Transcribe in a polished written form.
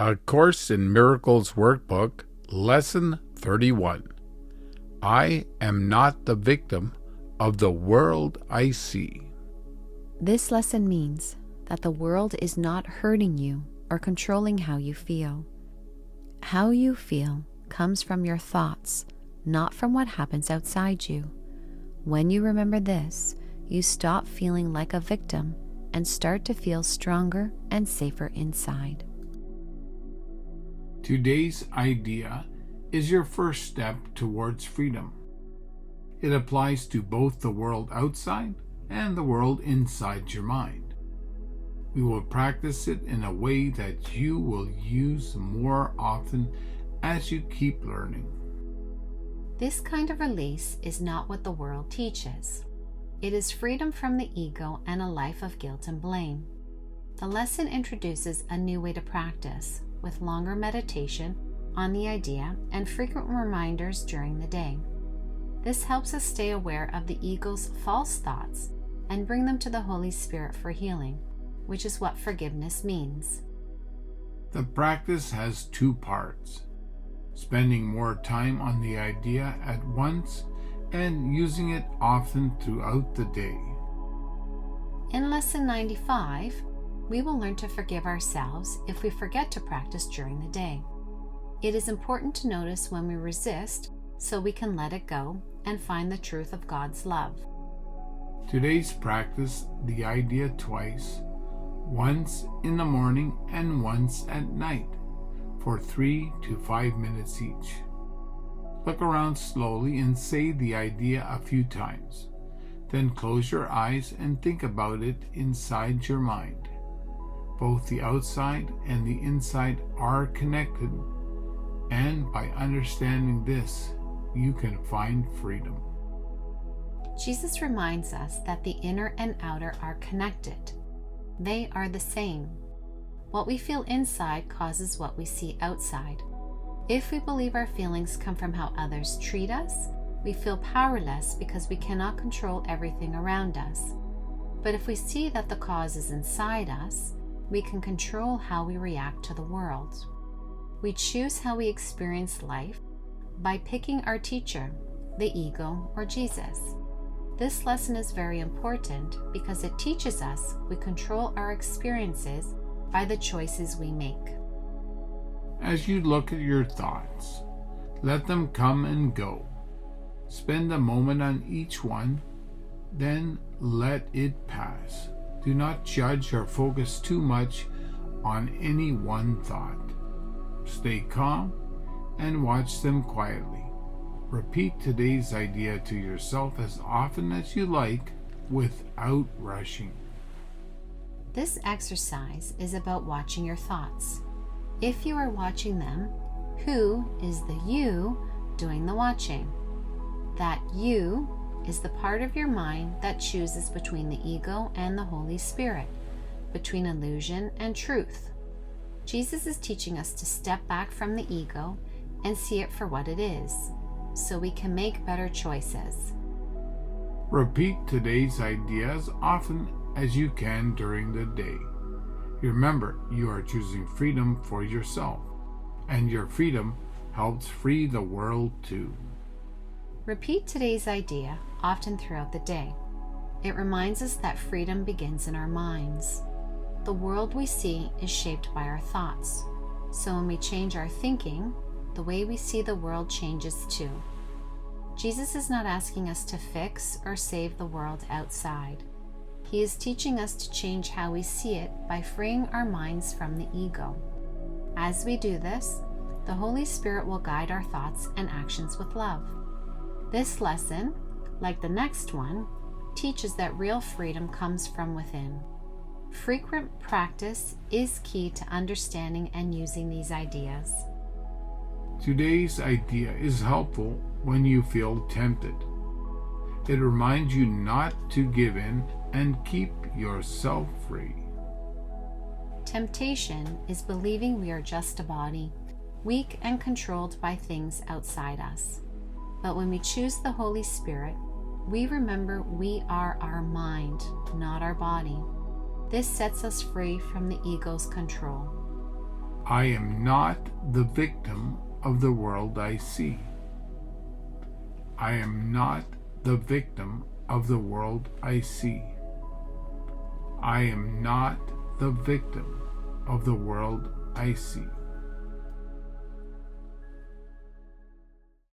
A Course in Miracles Workbook, Lesson 31. I am not the victim of the world I see. This lesson means that the world is not hurting you or controlling how you feel. How you feel comes from your thoughts, not from what happens outside you. When you remember this, you stop feeling like a victim and start to feel stronger and safer inside. Today's idea is your first step towards freedom. It applies to both the world outside and the world inside your mind. We will practice it in a way that you will use more often as you keep learning. This kind of release is not what the world teaches. It is freedom from the ego and a life of guilt and blame. The lesson introduces a new way to practice, with longer meditation on the idea and frequent reminders during the day. This helps us stay aware of the ego's false thoughts and bring them to the Holy Spirit for healing, which is what forgiveness means. The practice has two parts: spending more time on the idea at once and using it often throughout the day. In Lesson 95, we will learn to forgive ourselves if we forget to practice during the day. It is important to notice when we resist so we can let it go and find the truth of God's love. Today's practice the idea twice, once in the morning and once at night, for 3 to 5 minutes each. Look around slowly and say the idea a few times. Then close your eyes and think about it inside your mind. Both the outside and the inside are connected, and by understanding this, you can find freedom. Jesus reminds us that the inner and outer are connected. They are the same. What we feel inside causes what we see outside. If we believe our feelings come from how others treat us, we feel powerless because we cannot control everything around us. But if we see that the cause is inside us, we can control how we react to the world. We choose how we experience life by picking our teacher, the ego or Jesus. This lesson is very important because it teaches us we control our experiences by the choices we make. As you look at your thoughts, let them come and go. Spend a moment on each one, then let it pass. Do not judge or focus too much on any one thought. Stay calm and watch them quietly. Repeat today's idea to yourself as often as you like without rushing. This exercise is about watching your thoughts. If you are watching them, who is the you doing the watching? That you is the part of your mind that chooses between the ego and the Holy Spirit, between illusion and truth. Jesus is teaching us to step back from the ego and see it for what it is, so we can make better choices. Repeat today's idea as often as you can during the day. Remember, you are choosing freedom for yourself, and your freedom helps free the world too. Repeat today's idea often throughout the day. It reminds us that freedom begins in our minds. The world we see is shaped by our thoughts. So when we change our thinking, the way we see the world changes too. Jesus is not asking us to fix or save the world outside. He is teaching us to change how we see it by freeing our minds from the ego. As we do this, the Holy Spirit will guide our thoughts and actions with love. This lesson, like the next one, teaches that real freedom comes from within. Frequent practice is key to understanding and using these ideas. Today's idea is helpful when you feel tempted. It reminds you not to give in and keep yourself free. Temptation is believing we are just a body, weak and controlled by things outside us. But when we choose the Holy Spirit, we remember we are our mind, not our body. This sets us free from the ego's control. I am not the victim of the world I see. I am not the victim of the world I see. I am not the victim of the world I see.